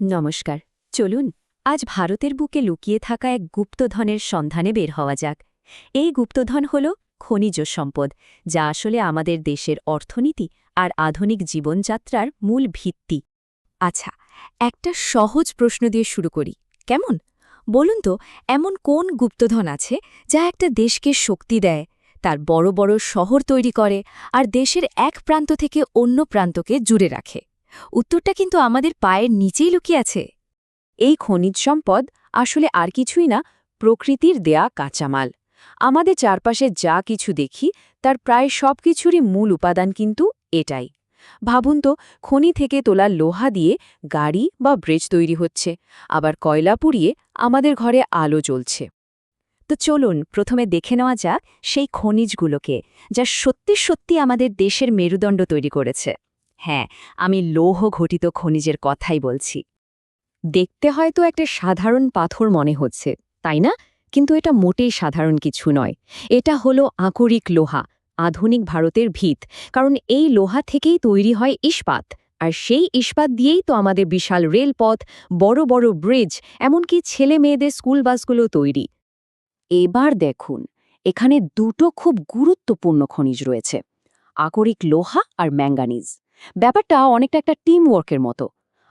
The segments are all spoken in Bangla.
নমস্কার। চলুন আজ ভারতের বুকে লুকিয়ে থাকা এক গুপ্তধনের সন্ধানে বের হওয়া যাক। এই গুপ্তধন হল খনিজ সম্পদ, যা আসলে আমাদের দেশের অর্থনীতি আর আধুনিক জীবনযাত্রার মূল ভিত্তি। আচ্ছা, একটা সহজ প্রশ্ন দিয়ে শুরু করি, কেমন? বলুন তো, এমন কোন গুপ্তধন আছে যা একটা দেশকে শক্তি দেয়, তার বড় বড় শহর তৈরি করে আর দেশের এক প্রান্ত থেকে অন্য প্রান্তকে জুড়ে রাখে? উত্তরটা কিন্তু আমাদের পায়ের নিচেই লুকিয়ে আছে। এই খনিজ সম্পদ আসলে আর কিছুই না, প্রকৃতির দেয়া কাঁচামাল। আমাদের চারপাশে যা কিছু দেখি তার প্রায় সব কিছুরই মূল উপাদান কিন্তু এটাই। ভাবুন তো, খনি থেকে তোলা লোহা দিয়ে গাড়ি বা ব্রিজ তৈরি হচ্ছে, আবার কয়লা পুড়িয়ে আমাদের ঘরে আলো জ্বলছে। তো চলুন প্রথমে দেখে নেওয়া যাক সেই খনিজগুলোকে, যা সত্যি সত্যি আমাদের দেশের মেরুদণ্ড তৈরি করেছে। হ্যাঁ, আমি লৌহ ঘটিত খনিজের কথাই বলছি। দেখতে হয়তো একটা সাধারণ পাথর মনে হচ্ছে, তাই না? কিন্তু এটা মোটেই সাধারণ কিছু নয়। এটা হলো আকরিক লোহা, আধুনিক ভারতের ভিত। কারণ এই লোহা থেকেই তৈরি হয় ইস্পাত, আর সেই ইস্পাত দিয়েই তো আমাদের বিশাল রেলপথ, বড় বড় ব্রিজ, এমনকি ছেলে মেয়েদের স্কুল বাসগুলো তৈরি। এবার দেখুন, এখানে দুটো খুব গুরুত্বপূর্ণ খনিজ রয়েছে, আকরিক লোহা আর ম্যাঙ্গানিজ। ব্যাপারটা অনেকটা একটা টিম ওয়ার্কের মতো।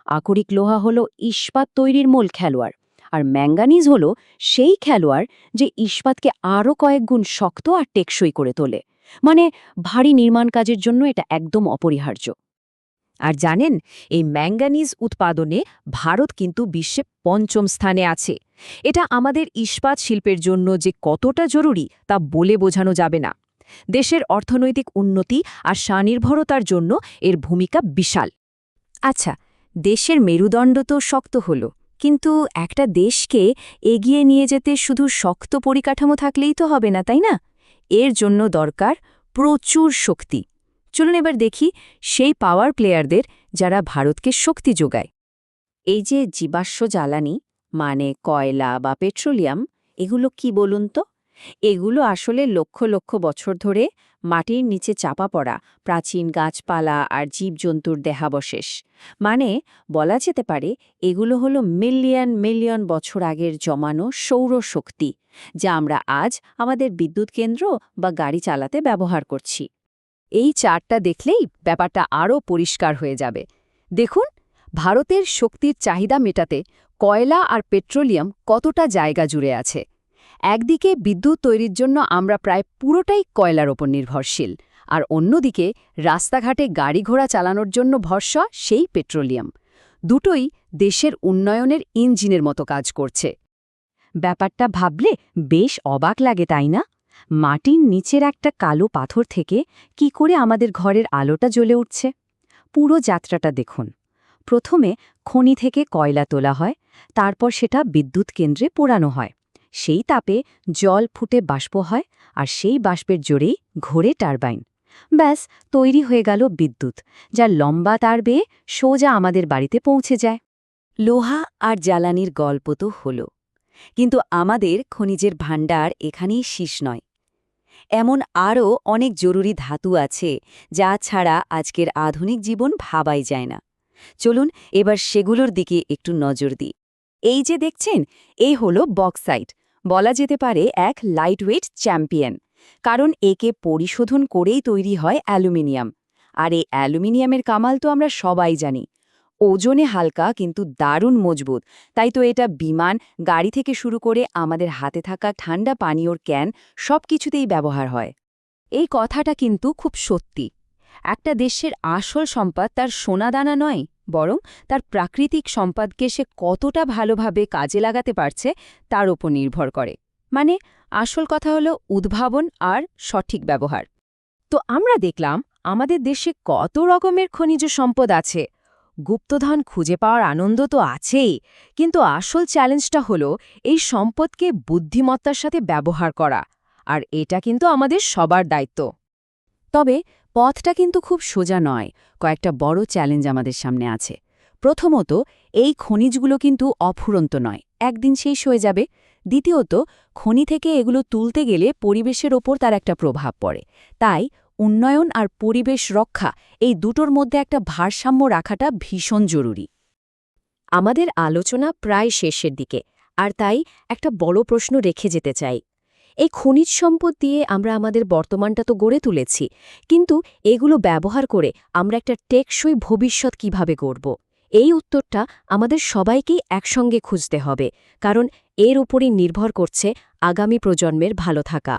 আকরিক লোহা হলো ইস্পাত তৈরির মূল খেলোয়াড়, আর ম্যাঙ্গানিজ হলো সেই খেলোয়াড় যে ইস্পাতকে আরও কয়েক গুণ শক্ত আর টেকসই করে তোলে। মানে ভারী নির্মাণ কাজের জন্য এটা একদম অপরিহার্য। আর জানেন, এই ম্যাঙ্গানিজ উৎপাদনে ভারত কিন্তু বিশ্বে পঞ্চম স্থানে আছে। এটা আমাদের ইস্পাত শিল্পের জন্য যে কতটা জরুরি তা বলে বোঝানো যাবে না। দেশের অর্থনৈতিক উন্নতি আর স্বনির্ভরতার জন্য এর ভূমিকা বিশাল। আচ্ছা, দেশের মেরুদণ্ড তো শক্ত হলো, কিন্তু একটা দেশকে এগিয়ে নিয়ে যেতে শুধু শক্ত পরিকাঠামো থাকলেই তো হবে না, তাই না? এর জন্য দরকার প্রচুর শক্তি। চলুন এবার দেখি সেই পাওয়ার প্লেয়ারদের, যারা ভারতকে শক্তি যোগায়। এই যে জীবাশ্ম জ্বালানি, মানে কয়লা বা পেট্রোলিয়াম, এগুলো কি বলুন তো? এগুলো আসলে লক্ষ লক্ষ বছর ধরে মাটির নিচে চাপা পড়া প্রাচীন গাছপালা আর জীবজন্তুর দেহাবশেষ। মানে বলা যেতে পারে এগুলো হলো মিলিয়ন মিলিয়ন বছর আগের জমানো সৌরশক্তি, যা আমরা আজ আমাদের বিদ্যুৎ কেন্দ্র বা গাড়ি চালাতে ব্যবহার করছি। এই চার্টটা দেখলেই ব্যাপারটা আরও পরিষ্কার হয়ে যাবে। দেখুন, ভারতের শক্তির চাহিদা মেটাতে কয়লা আর পেট্রোলিয়াম কতটা জায়গা জুড়ে আছে। একদিকে বিদ্যুৎ তৈরির জন্য আমরা প্রায় পুরোটাই কয়লার ওপর নির্ভরশীল, আর অন্যদিকে রাস্তাঘাটে গাড়ি ঘোড়া চালানোর জন্য ভরসা সেই পেট্রোলিয়াম। দুটোই দেশের উন্নয়নের ইঞ্জিনের মতো কাজ করছে। ব্যাপারটা ভাবলে বেশ অবাক লাগে, তাই না? মাটির নিচের একটা কালো পাথর থেকে কি করে আমাদের ঘরের আলোটা জ্বলে উঠছে? পুরো যাত্রাটা দেখুন। প্রথমে খনি থেকে কয়লা তোলা হয়, তারপর সেটা বিদ্যুৎ কেন্দ্রে পোড়ানো হয়। সেই তাপে জল ফুটে বাষ্প হয়, আর সেই বাষ্পের জোরেই ঘোরে টারবাইন। ব্যাস, তৈরি হয়ে গেল বিদ্যুৎ, যা লম্বা তার বেয়ে সোজা আমাদের বাড়িতে পৌঁছে যায়। লোহা আর জ্বালানির গল্প তো হলো, কিন্তু আমাদের খনিজের ভাণ্ডার এখানেই শেষ নয়। এমন আরও অনেক জরুরি ধাতু আছে, যা ছাড়া আজকের আধুনিক জীবন ভাবাই যায় না। চলুন এবার সেগুলোর দিকে একটু নজর দিই। এই যে দেখছেন, এই হলো বক্সাইট। বলা যেতে পারে এক লাইটওয়েট চ্যাম্পিয়ন, কারণ একে পরিশোধন করেই তৈরি হয় অ্যালুমিনিয়াম। আর এই অ্যালুমিনিয়ামের কামাল তো আমরা সবাই জানি। ওজনে হালকা কিন্তু দারুণ মজবুত, তাই তো এটা বিমান, গাড়ি থেকে শুরু করে আমাদের হাতে থাকা ঠান্ডা পানীয়র ক্যান সব কিছুতেই ব্যবহার হয়। এই কথাটা কিন্তু খুব সত্যি। একটা দেশের আসল সম্পদ তার সোনাদানা নয়, বরং তার প্রাকৃতিক সম্পদকে সে কতটা ভালোভাবে কাজে লাগাতে পারছে তার ওপর নির্ভর করে। মানে আসল কথা হলো উদ্ভাবন আর সঠিক ব্যবহার। তো আমরা দেখলাম আমাদের দেশে কত রকমের খনিজ সম্পদ আছে। গুপ্তধন খুঁজে পাওয়ার আনন্দ তো আছেই, কিন্তু আসল চ্যালেঞ্জটা হলো এই সম্পদকে বুদ্ধিমত্তার সাথে ব্যবহার করা। আর এটা কিন্তু আমাদের সবার দায়িত্ব। তবে পথটা কিন্তু খুব সোজা নয়। কয়েকটা বড় চ্যালেঞ্জ আমাদের সামনে আছে। প্রথমত, এই খনিজগুলো কিন্তু অফুরন্ত নয়, একদিন শেষ হয়ে যাবে। দ্বিতীয়ত, খনি থেকে এগুলো তুলতে গেলে পরিবেশের ওপর তার একটা প্রভাব পড়ে। তাই উন্নয়ন আর পরিবেশ রক্ষা, এই দুটোর মধ্যে একটা ভারসাম্য রাখাটা ভীষণ জরুরি। আমাদের আলোচনা প্রায় শেষের দিকে, আর তাই একটা বড় প্রশ্ন রেখে যেতে চাই। এই খনিজ সম্পদ দিয়ে আমরা আমাদের বর্তমানটা তো গড়ে তুলেছি, কিন্তু এগুলো ব্যবহার করে আমরা একটা টেকসই ভবিষ্যৎ কিভাবে গড়ব? এই উত্তরটা আমাদের সবাইকেই একসঙ্গে খুঁজতে হবে, কারণ এর উপরই নির্ভর করছে আগামী প্রজন্মের ভালো থাকা।